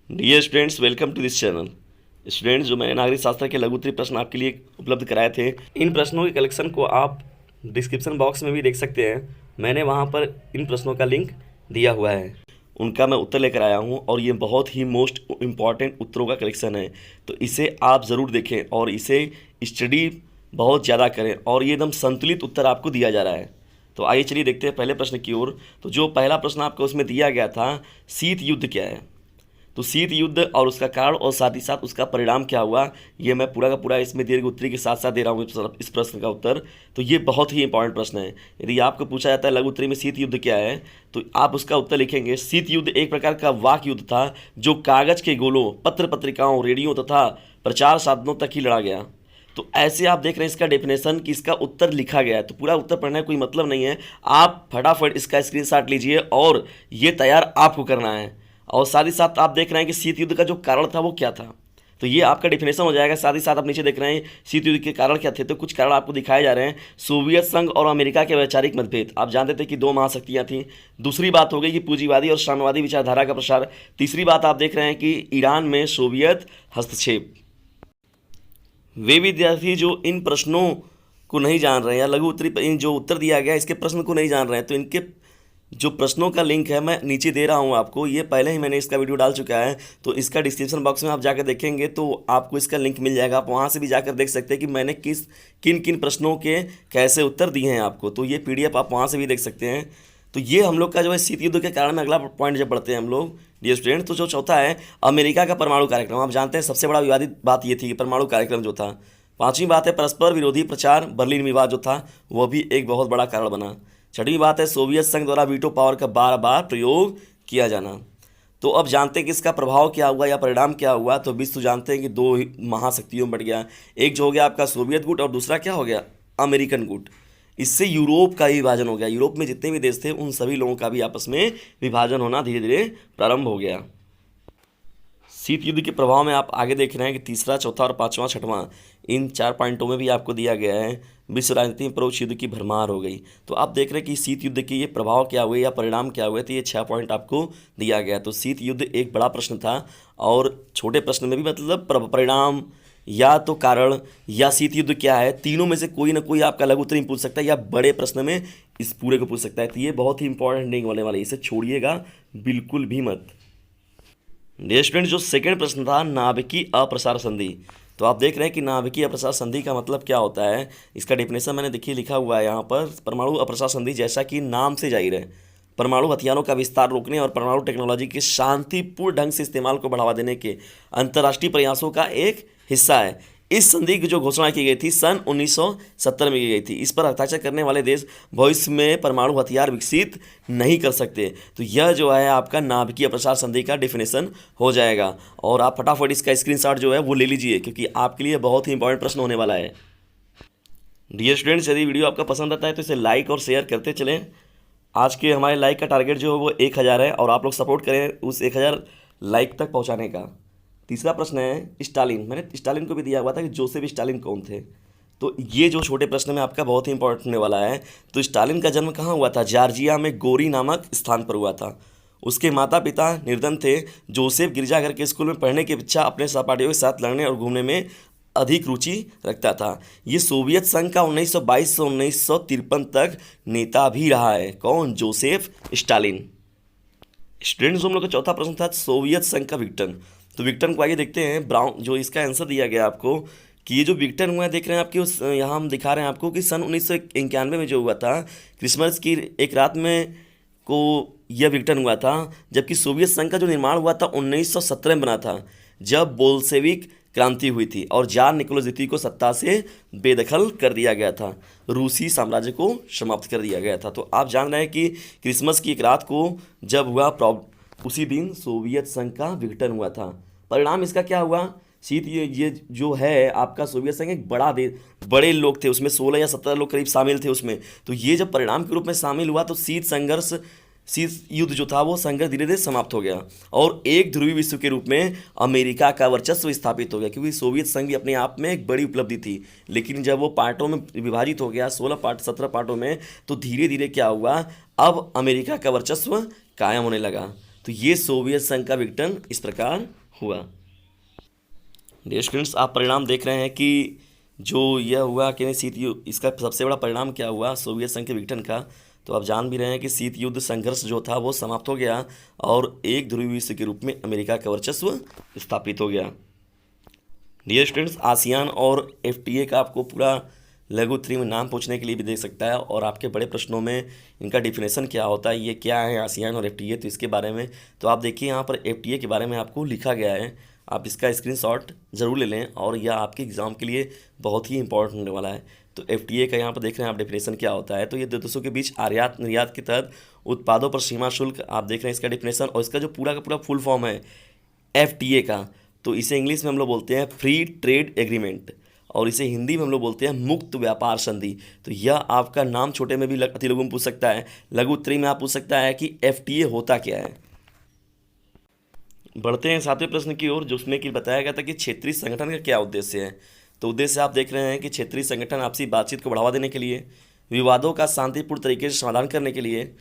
Dear students, welcome to this channel. Students, जो मैंने नागरिक शास्त्र के लघु उत्तरीय प्रश्न आपके लिए उपलब्ध कराए थे, इन प्रश्नों के कलेक्शन को आप डिस्क्रिप्शन बॉक्स में भी देख सकते हैं। मैंने वहां पर इन प्रश्नों का लिंक दिया हुआ है, उनका मैं उत्तर लेकर आया हूं और ये बहुत ही मोस्ट इम्पॉर्टेंट उत्तरों का कलेक्शन है। तो इसे आप ज़रूर देखें और इसे स्टडी बहुत ज़्यादा करें और ये एकदम संतुलित उत्तर आपको दिया जा रहा है। तो आइए चलिए देखते हैं पहले प्रश्न की ओर। तो जो पहला प्रश्न आपको उसमें दिया गया था, शीत युद्ध क्या है। तो शीत युद्ध और उसका कारण और साथ ही साथ उसका परिणाम क्या हुआ, ये मैं पूरा का पूरा इसमें दीर्घ उत्तरी के साथ साथ दे रहा हूँ इस प्रश्न का उत्तर। तो ये बहुत ही इंपॉर्टेंट प्रश्न है। यदि आपको पूछा जाता है लघु उत्तरी में शीत युद्ध क्या है, तो आप उसका उत्तर लिखेंगे, शीत युद्ध एक प्रकार का वाक युद्ध था जो कागज के गोलों, पत्र पत्रिकाओं, रेडियो तथा प्रचार साधनों तक ही लड़ा गया। तो ऐसे आप देख रहे हैं इसका डेफिनेशन कि इसका उत्तर लिखा गया है, तो पूरा उत्तर पढ़ने का कोई मतलब नहीं है। आप फटाफट इसका स्क्रीनशॉट लीजिए और ये तैयार आपको करना है। और साथ ही साथ आप देख रहे हैं कि शीत युद्ध का जो कारण था वो क्या था, तो ये आपका डिफिनेशन हो जाएगा। साथ ही साथ आप नीचे देख रहे हैं शीत युद्ध के कारण क्या थे, तो कुछ कारण आपको दिखाए जा रहे हैं। सोवियत संघ और अमेरिका के वैचारिक मतभेद, आप जानते थे कि दो महाशक्तियां थीं। दूसरी बात हो गई कि पूंजीवादी और साम्यवादी विचारधारा का प्रसार। तीसरी बात आप देख रहे हैं कि ईरान में सोवियत हस्तक्षेप। वे विद्यार्थी जो इन प्रश्नों को नहीं जान रहे हैं या लघु उत्तरी जो उत्तर दिया गया इसके प्रश्न को नहीं जान रहे हैं, तो इनके जो प्रश्नों का लिंक है मैं नीचे दे रहा हूं आपको। ये पहले ही मैंने इसका वीडियो डाल चुका है, तो इसका डिस्क्रिप्शन बॉक्स में आप जाकर देखेंगे तो आपको इसका लिंक मिल जाएगा। आप वहां से भी जाकर देख सकते हैं कि मैंने किन किन प्रश्नों के कैसे उत्तर दिए हैं आपको। तो ये पीडीएफ आप वहां से भी देख सकते हैं। तो ये हम लोग का जो है शीत युद्ध के कारण में अगला पॉइंट जब बढ़ते हैं हम लोग डियर स्टूडेंट, तो जो चौथा है अमेरिका का परमाणु कार्यक्रम। आप जानते हैं सबसे बड़ा विवादित बात ये थी कि परमाणु कार्यक्रम जो था। पांचवी बात है परस्पर विरोधी प्रचार, बर्लिन विवाद जो था वो भी एक बहुत बड़ा कारण बना। छठवीं बात है सोवियत संघ द्वारा वीटो पावर का बार बार प्रयोग किया जाना। तो अब जानते हैं कि इसका प्रभाव क्या हुआ या परिणाम क्या हुआ। तो विश्व जानते हैं कि दो महाशक्तियों में बढ़ गया, एक जो हो गया आपका सोवियत गुट और दूसरा क्या हो गया अमेरिकन गुट। इससे यूरोप का ही विभाजन हो गया। यूरोप में जितने भी देश थे उन सभी लोगों का भी आपस में विभाजन होना धीरे धीरे प्रारंभ हो गया। शीत युद्ध के प्रभाव में आप आगे देख रहे हैं कि तीसरा, चौथा और पांचवा, छठवां, इन 4 पॉइंटों में भी आपको दिया गया है विश्व राजनीति में परोक्ष युद्ध की भरमार हो गई। तो आप देख रहे हैं कि शीत युद्ध के ये प्रभाव क्या हुए या परिणाम क्या हुए, तो ये 6 पॉइंट आपको दिया गया। तो शीत युद्ध एक बड़ा प्रश्न था और छोटे प्रश्न में भी मतलब परिणाम या तो कारण या शीत युद्ध क्या है, तीनों में से कोई ना कोई आपका लघु उत्तर पूछ सकता है या बड़े प्रश्न में इस पूरे को पूछ सकता है। तो ये बहुत ही इंपॉर्टेंट नहीं होने वाला, इसे छोड़िएगा बिल्कुल भी मत। डियर स्टूडेंट, जो सेकंड प्रश्न था नाभिकीय अप्रसार संधि, तो आप देख रहे हैं कि नाभिकीय अप्रसार संधि का मतलब क्या होता है। इसका डेफिनेशन मैंने देखिए लिखा हुआ है यहाँ पर। परमाणु अप्रसार संधि जैसा कि नाम से जाहिर है परमाणु हथियारों का विस्तार रोकने और परमाणु टेक्नोलॉजी के शांतिपूर्ण ढंग से इस्तेमाल को बढ़ावा देने के अंतर्राष्ट्रीय प्रयासों का एक हिस्सा है। इस संधि की जो घोषणा की गई थी सन 1970 में की गई थी। इस पर हस्ताक्षर करने वाले देश भविष्य में परमाणु हथियार विकसित नहीं कर सकते। तो यह जो है आपका नाभिकीय प्रसार संधि का डेफिनेशन हो जाएगा। और आप फटाफट इसका स्क्रीनशॉट जो है वो ले लीजिए, क्योंकि आपके लिए बहुत ही इंपॉर्टेंट प्रश्न होने वाला है। डियर स्टूडेंट्स, यदि वीडियो आपका पसंद आता है तो इसे लाइक और शेयर करते चलें। आज के हमारे लाइक का टारगेट जो है वो 1000 है और आप लोग सपोर्ट करें उस 1000 लाइक तक पहुंचाने का। तीसरा प्रश्न है स्टालिन। मैंने स्टालिन को भी दिया हुआ था कि जोसेफ स्टालिन कौन थे। तो ये जो छोटे प्रश्न में आपका बहुत ही इंपॉर्टेंट होने वाला है। तो स्टालिन का जन्म कहाँ हुआ था, जॉर्जिया में गोरी नामक स्थान पर हुआ था। उसके माता पिता निर्धन थे। जोसेफ गिरजाघर के स्कूल में पढ़ने की इच्छा अपने सहपाठियों के साथ लड़ने और घूमने में अधिक रुचि रखता था। ये सोवियत संघ का 1922 से 1953 तक नेता भी रहा है। कौन, जोसेफ स्टालिन। स्टूडेंट्स, हम लोग का चौथा प्रश्न था सोवियत संघ का विघटन। तो विघटन को आगे देखते हैं। ब्राउन जो इसका आंसर दिया गया आपको कि ये जो विघटन हुआ है देख रहे हैं आपकी उस यहाँ हम दिखा रहे हैं आपको कि सन 1991 में जो हुआ था क्रिसमस की एक रात में को यह विघटन हुआ था। जबकि सोवियत संघ का जो निर्माण हुआ था 1917 में बना था, जब बोल्शेविक क्रांति हुई थी और जार निकोलस द्वितीय को सत्ता से बेदखल कर दिया गया था, रूसी साम्राज्य को समाप्त कर दिया गया था। तो आप जान रहे हैं कि क्रिसमस की एक रात को जब हुआ उसी दिन सोवियत संघ का विघटन हुआ था। परिणाम इसका क्या हुआ, शीत ये जो है आपका सोवियत संघ एक बड़ा देश, बड़े लोग थे उसमें, 16 या 17 लोग करीब शामिल थे उसमें। तो ये जब परिणाम के रूप में शामिल हुआ तो शीत युद्ध जो था वो संघर्ष धीरे धीरे समाप्त हो गया और एक ध्रुवीय विश्व के रूप में अमेरिका का वर्चस्व स्थापित हो गया। क्योंकि सोवियत संघ भी अपने आप में एक बड़ी उपलब्धि थी, लेकिन जब वो पार्टों में विभाजित हो गया 16 पार्ट 17 पार्टों में, तो धीरे धीरे क्या हुआ, अब अमेरिका का वर्चस्व कायम होने लगा। तो ये सोवियत संघ का विघटन इस प्रकार हुआ। डियर स्टूडेंट्स, आप परिणाम देख रहे हैं कि जो यह हुआ कि शीत युद्ध, इसका सबसे बड़ा परिणाम क्या हुआ सोवियत संघ के विघटन का। तो आप जान भी रहे हैं कि शीत युद्ध संघर्ष जो था वो समाप्त हो गया और एक ध्रुवीय विश्व के रूप में अमेरिका का वर्चस्व स्थापित हो गया। डियर स्टूडेंट्स, आसियान और एफटीए का आपको पूरा लघु 3 में नाम पूछने के लिए भी दे सकता है, और आपके बड़े प्रश्नों में इनका डिफिनेशन क्या होता है, ये क्या है आसियान और एफटीए, तो इसके बारे में तो आप देखिए यहाँ पर एफटीए के बारे में आपको लिखा गया है। आप इसका स्क्रीनशॉट जरूर ले लें और यह आपके एग्जाम के लिए बहुत ही इंपॉर्टेंट होने वाला है। तो एफटीए का यहाँ पर देख रहे हैं आप डेफिनेशन क्या होता है। तो ये दो देशों के बीच आयात निर्यात के तहत उत्पादों पर सीमा शुल्क, आप देख रहे हैं इसका डेफिनेशन, और इसका जो पूरा का पूरा फुल फॉर्म है एफटीए का, तो इसे इंग्लिश में हम लोग बोलते हैं फ्री ट्रेड एग्रीमेंट, और इसे हिंदी में हम लोग बोलते हैं मुक्त व्यापार संधि। तो यह आपका नाम छोटे में भी अति लघु में पूछ सकता है, लघु उत्तरी में आप पूछ सकता है कि एफटीए होता क्या है। बढ़ते हैं 7वें प्रश्न की ओर, जो उसमें कि बताया गया था कि क्षेत्रीय संगठन का क्या उद्देश्य है। तो उद्देश्य आप देख रहे हैं कि क्षेत्रीय संगठन आपसी बातचीत को बढ़ावा देने के लिए, विवादों का शांतिपूर्ण तरीके से समाधान करने के लिए,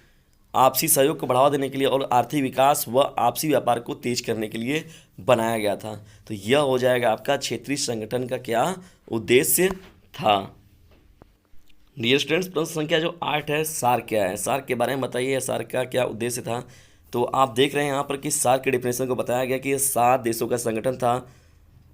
आपसी सहयोग को बढ़ावा देने के लिए और आर्थिक विकास व आपसी व्यापार को तेज करने के लिए बनाया गया था। तो यह हो जाएगा आपका क्षेत्रीय संगठन का क्या उद्देश्य था। डियर स्टूडेंट्स, प्रश्न संख्या जो 8 है, सार्क क्या है, सार्क के बारे में बताइए, सार्क का क्या उद्देश्य था। तो आप देख रहे हैं यहाँ पर कि सार्क के डेफिनेशन को बताया गया कि ये 7 देशों का संगठन था,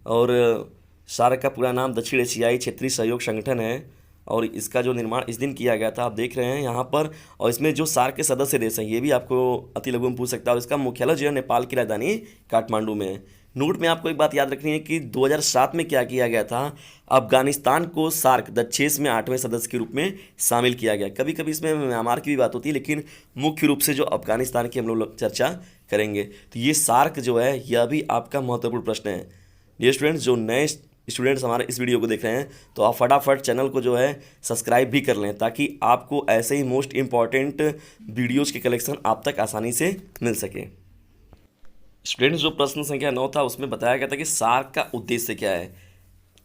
और सार्क का पूरा नाम दक्षिण एशियाई क्षेत्रीय सहयोग संगठन है, और इसका जो निर्माण इस दिन किया गया था आप देख रहे हैं यहाँ पर। और इसमें जो सार्क के सदस्य देश हैं ये भी आपको अति लघु में पूछ सकता है, और इसका मुख्यालय जो है नेपाल की राजधानी काठमांडू में है। नोट में आपको एक बात याद रखनी है कि 2007 में क्या किया गया था, अफगानिस्तान को सार्क दक्षेस में 8वें सदस्य के रूप में शामिल किया गया। कभी कभी इसमें म्यांमार की भी बात होती है, लेकिन मुख्य रूप से जो अफगानिस्तान की हम लोग चर्चा करेंगे। तो ये सार्क जो है यह भी आपका महत्वपूर्ण प्रश्न है। ये स्टूडेंट्स, जो नए स्टूडेंट्स हमारे इस वीडियो को देख रहे हैं तो आप फटाफट चैनल को जो है सब्सक्राइब भी कर लें, ताकि आपको ऐसे ही मोस्ट इंपॉर्टेंट वीडियोज़ के कलेक्शन आप तक आसानी से मिल सके। स्टूडेंट्स, जो प्रश्न संख्या 9 था उसमें बताया गया था कि सार्क का उद्देश्य क्या है।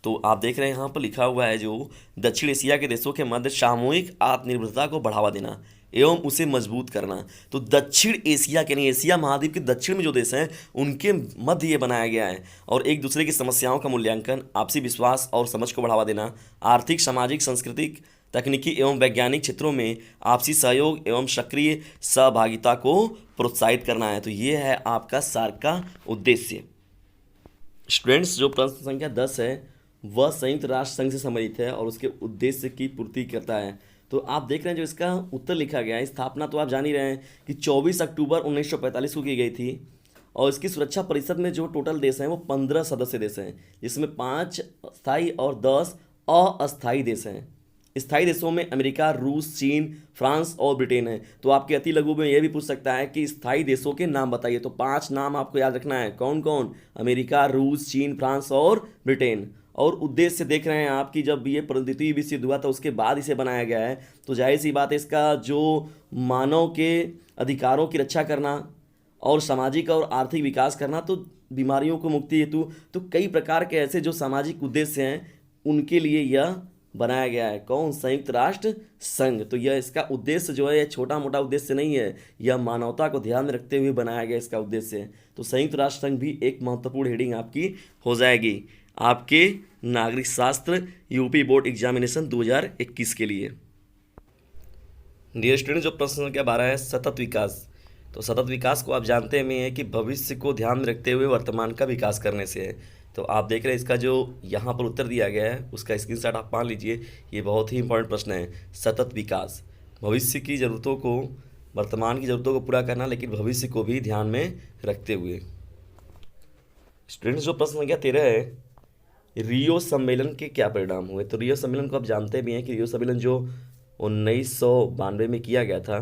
तो आप देख रहे हैं यहाँ पर लिखा हुआ है, जो दक्षिण एशिया के देशों के मध्य सामूहिक आत्मनिर्भरता को बढ़ावा देना एवं उसे मजबूत करना। तो दक्षिण एशिया के नहीं, एशिया महाद्वीप के दक्षिण में जो देश हैं उनके मध्य ये बनाया गया है, और एक दूसरे की समस्याओं का मूल्यांकन, आपसी विश्वास और समझ को बढ़ावा देना, आर्थिक, सामाजिक, सांस्कृतिक, तकनीकी एवं वैज्ञानिक क्षेत्रों में आपसी सहयोग एवं सक्रिय सहभागिता को प्रोत्साहित करना है। तो ये है आपका सार्क का उद्देश्य। स्टूडेंट्स, जो प्रश्न संख्या 10 है वह संयुक्त राष्ट्र संघ से संबंधित है और उसके उद्देश्य की पूर्ति करता है। तो आप देख रहे हैं जो इसका उत्तर लिखा गया है, स्थापना तो आप जान ही रहे हैं कि 24 अक्टूबर 1945 को की गई थी, और इसकी सुरक्षा परिषद में जो टोटल देश हैं वो 15 सदस्य देश हैं, जिसमें 5 स्थायी और 10 अस्थायी देश हैं। स्थायी देशों में अमेरिका, रूस, चीन, फ्रांस और ब्रिटेन है। तो आपके अति लघु में यह भी पूछ सकता है कि स्थायी देशों के नाम बताइए। तो 5 नाम आपको याद रखना है, कौन कौन, अमेरिका, रूस, चीन, फ्रांस और ब्रिटेन। और उद्देश्य देख रहे हैं आप कि जब ये द्वितीय विश्व युद्ध हुआ था उसके बाद इसे बनाया गया है। तो जाहिर सी बात है, इसका जो मानव के अधिकारों की रक्षा करना और सामाजिक और आर्थिक विकास करना, तो बीमारियों को मुक्ति हेतु, तो कई प्रकार के ऐसे जो सामाजिक उद्देश्य हैं उनके लिए यह बनाया गया है। कौन, संयुक्त राष्ट्र संघ। तो यह इसका उद्देश्य जो है छोटा मोटा उद्देश्य नहीं है, यह मानवता को ध्यान में रखते हुए बनाया गया इसका उद्देश्य। तो संयुक्त राष्ट्र संघ भी एक महत्वपूर्ण हेडिंग आपकी हो जाएगी आपके नागरिक शास्त्र यूपी बोर्ड एग्जामिनेशन 2021 के लिए। डियर स्टूडेंट, जो प्रश्न संख्या 12 है, सतत विकास। तो सतत विकास को आप जानते हैं कि भविष्य को ध्यान में रखते हुए वर्तमान का विकास करने से है। तो आप देख रहे हैं इसका जो यहाँ पर उत्तर दिया गया है उसका स्क्रीनशॉट आप मान लीजिए। ये बहुत ही इंपॉर्टेंट प्रश्न है। सतत विकास, भविष्य की ज़रूरतों को, वर्तमान की ज़रूरतों को पूरा करना, लेकिन भविष्य को भी ध्यान में रखते हुए। स्टूडेंट्स, जो प्रश्न संख्या 13 है, रियो सम्मेलन के क्या परिणाम हुए। तो रियो सम्मेलन को आप जानते भी हैं कि रियो सम्मेलन जो 1992 में किया गया था,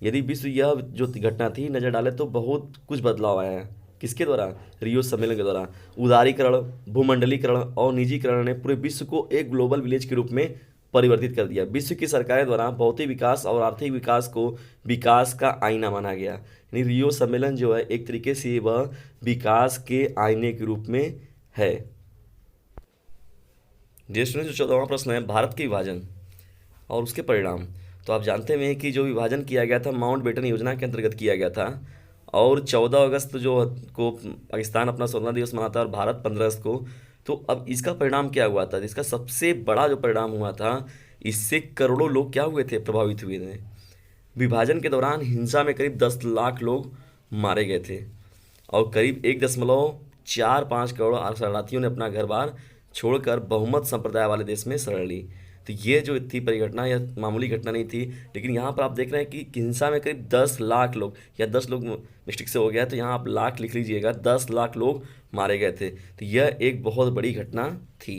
यदि विश्व यह जो घटना थी नज़र डाले तो बहुत कुछ बदलाव आया है। किसके द्वारा, रियो सम्मेलन के द्वारा। उदारीकरण, भूमंडलीकरण और निजीकरण ने पूरे विश्व को एक ग्लोबल विलेज के रूप में परिवर्तित कर दिया। विश्व की सरकारें द्वारा भौतिक विकास और आर्थिक विकास को विकास का आईना माना गया। यानी रियो सम्मेलन जो है एक तरीके से वह विकास के आईने के रूप में है। देश में जो 14वां प्रश्न है, भारत के विभाजन और उसके परिणाम। तो आप जानते हैं कि जो विभाजन किया गया था माउंटबेटन योजना के अंतर्गत किया गया था, और 14 अगस्त जो को पाकिस्तान अपना स्वतंत्रता दिवस मनाता है और भारत 15 अगस्त को। तो अब इसका परिणाम क्या हुआ था, इसका सबसे बड़ा जो परिणाम हुआ था, इससे करोड़ों लोग क्या हुए थे, प्रभावित हुए थे। विभाजन के दौरान हिंसा में करीब 10 लाख लोग मारे गए थे और करीब 1.45 करोड़ शरणार्थियों ने अपना घर बार छोड़कर बहुमत संप्रदाय वाले देश में शरण ली। तो ये जो थी परिघटना, यह मामूली घटना नहीं थी, लेकिन यहाँ पर आप देख रहे हैं कि हिंसा में करीब 10 लाख लोग, या 10 लोग मिस्टेक से हो गया तो यहाँ आप लाख लिख लीजिएगा, 10 लाख लोग मारे गए थे। तो यह एक बहुत बड़ी घटना थी।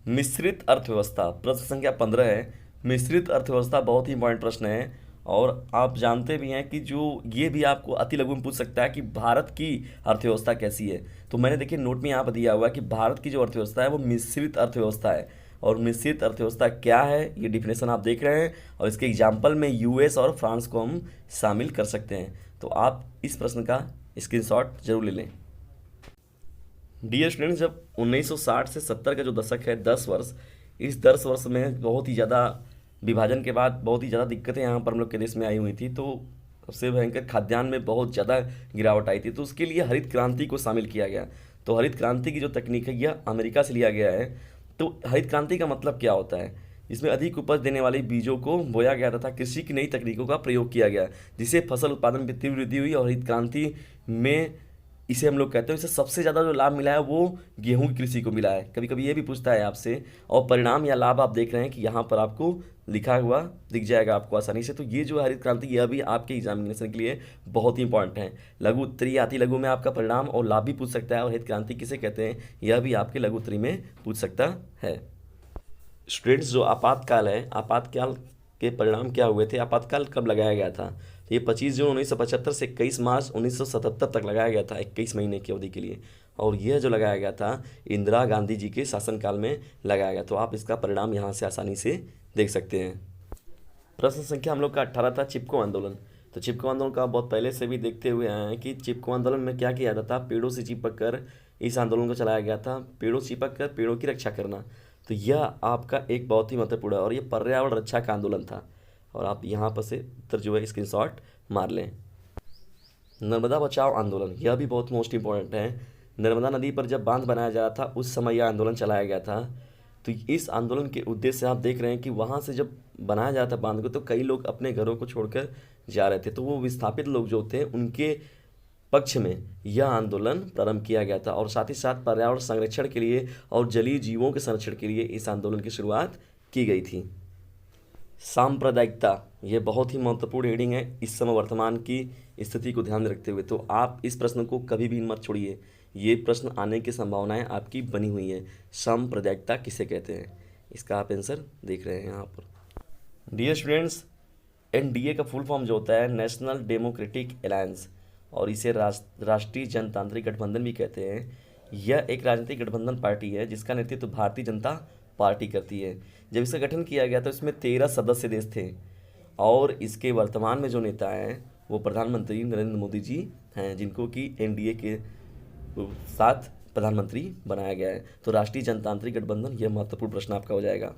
मिश्रित अर्थव्यवस्था, प्रश्न संख्या 15 है। मिश्रित अर्थव्यवस्था बहुत ही इंपॉर्टेंट प्रश्न है और आप जानते भी हैं कि जो ये भी आपको अति लघु में पूछ सकता है कि भारत की अर्थव्यवस्था कैसी है। तो मैंने देखिए नोट में यहाँ पर दिया हुआ है कि भारत की जो अर्थव्यवस्था है वो मिश्रित अर्थव्यवस्था है। और मिश्रित अर्थव्यवस्था क्या है, ये डिफिनेशन आप देख रहे हैं और इसके एग्जाम्पल में यूएस और फ्रांस को हम शामिल कर सकते हैं। तो आप इस प्रश्न का स्क्रीनशॉट जरूर ले लें। डियर स्टूडेंट्स, जब 1960 से 70 का जो दशक है, 10 वर्ष, इस 10 वर्ष में बहुत ही ज़्यादा विभाजन के बाद बहुत ही ज़्यादा दिक्कतें यहाँ पर हम लोग के देश में आई हुई थी। तो सबसे भयंकर खाद्यान्न में बहुत ज़्यादा गिरावट आई थी। तो उसके लिए हरित क्रांति को शामिल किया गया। तो हरित क्रांति की जो तकनीक है यह अमेरिका से लिया गया है। तो हरित क्रांति का मतलब क्या होता है, इसमें अधिक उपज देने वाले बीजों को बोया गया तथा कृषि की नई तकनीकों का प्रयोग किया गया, जिससे फसल उत्पादन में तीव्र वृद्धि हुई। और हरित क्रांति में इसे हम लोग कहते हैं, इसे सबसे ज़्यादा जो लाभ मिला है वो गेहूं की कृषि को मिला है। कभी कभी ये भी पूछता है आपसे, और परिणाम या लाभ आप देख रहे हैं कि यहाँ पर आपको लिखा हुआ दिख जाएगा आपको आसानी से। तो ये जो हरित क्रांति, यह भी आपके एग्जामिनेशन के लिए बहुत ही इंपॉर्टेंट है। लघु उत्तरी, अति लघु में आपका परिणाम और लाभ भी पूछ सकता है, और हरित क्रांति किसे कहते हैं यह भी आपके लघु उत्तरी में पूछ सकता है। स्टूडेंट्स, जो आपातकाल है, आपातकाल के परिणाम क्या हुए थे, आपातकाल कब लगाया गया था? तो ये 25 जून 1975 से 21 मार्च 1977 तक लगाया गया था, 21 महीने की अवधि के लिए। और यह जो लगाया गया था इंदिरा गांधी जी के शासनकाल में लगाया गया। तो आप इसका परिणाम यहाँ से आसानी से देख सकते हैं। प्रश्न संख्या हम लोग का 18 था, चिपको आंदोलन। तो चिपको आंदोलन का बहुत पहले से भी देखते हुए आए हैं कि चिपको आंदोलन में क्या किया जाता था, पेड़ों से चिपक कर इस आंदोलन को चलाया गया था। पेड़ों से चिपक कर पेड़ों की रक्षा करना, तो यह आपका एक बहुत ही महत्वपूर्ण है और ये पर्यावरण रक्षा का आंदोलन था। और आप यहाँ पर से उत्तर जो है स्क्रीनशॉट मार लें। नर्मदा बचाओ आंदोलन, यह भी बहुत मोस्ट इंपॉर्टेंट है। नर्मदा नदी पर जब बांध बनाया जा रहा था उस समय यह आंदोलन चलाया गया था। तो इस आंदोलन के उद्देश्य से आप देख रहे हैं कि वहाँ से जब बनाया जा रहा था बांध को, तो कई लोग अपने घरों को छोड़कर जा रहे थे। तो वो विस्थापित लोग जो थे उनके पक्ष में यह आंदोलन प्रारंभ किया गया था। और साथ ही साथ पर्यावरण संरक्षण के लिए और जलीय जीवों के संरक्षण के लिए इस आंदोलन की शुरुआत की गई थी। सांप्रदायिकता, यह बहुत ही महत्वपूर्ण हेडिंग है इस समय वर्तमान की स्थिति को ध्यान में रखते हुए। तो आप इस प्रश्न को कभी भी मत छोड़िए, ये प्रश्न आने की संभावनाएं आपकी बनी हुई हैं। सांप्रदायिकता किसे कहते हैं, इसका आप आंसर देख रहे हैं यहाँ पर। डियर स्टूडेंट्स, एनडीए का फुल फॉर्म जो होता है नेशनल डेमोक्रेटिक अलायंस, और इसे राष्ट्रीय जनतांत्रिक गठबंधन भी कहते हैं। यह एक राजनीतिक गठबंधन पार्टी है जिसका नेतृत्व भारतीय जनता पार्टी करती है। जब इसका गठन किया गया तो इसमें 13 सदस्य देश थे और इसके वर्तमान में जो नेता हैं वो प्रधानमंत्री नरेंद्र मोदी जी हैं, जिनको कि एनडीए के साथ प्रधानमंत्री बनाया गया है। तो राष्ट्रीय जनतांत्रिक गठबंधन, यह महत्वपूर्ण प्रश्न आपका हो जाएगा।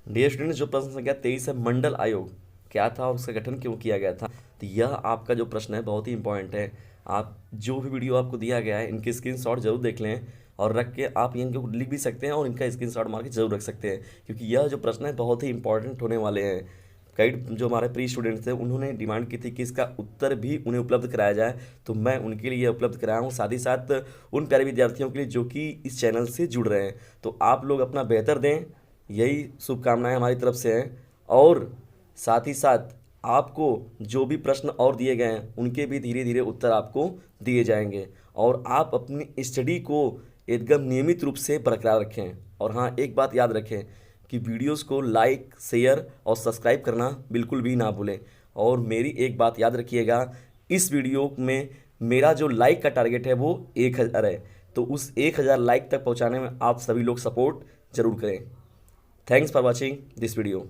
डियर स्टूडेंट्स, जो प्रश्न संख्या 23 है, मंडल आयोग क्या था और उसका गठन क्यों किया गया था? तो यह आपका जो प्रश्न है बहुत ही इंपॉर्टेंट है। आप जो भी वीडियो आपको दिया गया है इनके स्क्रीनशॉट जरूर देख लें और रख के आप इनको लिख भी सकते हैं और इनका स्क्रीनशॉट मार के जरूर रख सकते हैं, क्योंकि यह जो प्रश्न है बहुत ही इंपॉर्टेंट होने वाले हैं। कई जो हमारे प्री स्टूडेंट्स थे उन्होंने डिमांड की थी कि इसका उत्तर भी उन्हें उपलब्ध कराया जाए, तो मैं उनके लिए उपलब्ध कराया हूँ, साथ ही साथ उन प्यारे विद्यार्थियों के लिए जो कि इस चैनल से जुड़ रहे हैं। तो आप लोग अपना बेहतर दें, यही शुभकामनाएं हमारी तरफ से हैं। और साथ ही साथ आपको जो भी प्रश्न और दिए गए हैं उनके भी धीरे धीरे उत्तर आपको दिए जाएंगे और आप अपनी स्टडी को एकदम नियमित रूप से बरकरार रखें। और हाँ, एक बात याद रखें कि वीडियोस को लाइक, शेयर और सब्सक्राइब करना बिल्कुल भी ना भूलें। और मेरी एक बात याद रखिएगा, इस वीडियो में मेरा जो लाइक का टारगेट है वो 1000 है, तो उस 1000 लाइक तक पहुँचाने में आप सभी लोग सपोर्ट जरूर करें। Thanks for watching this video.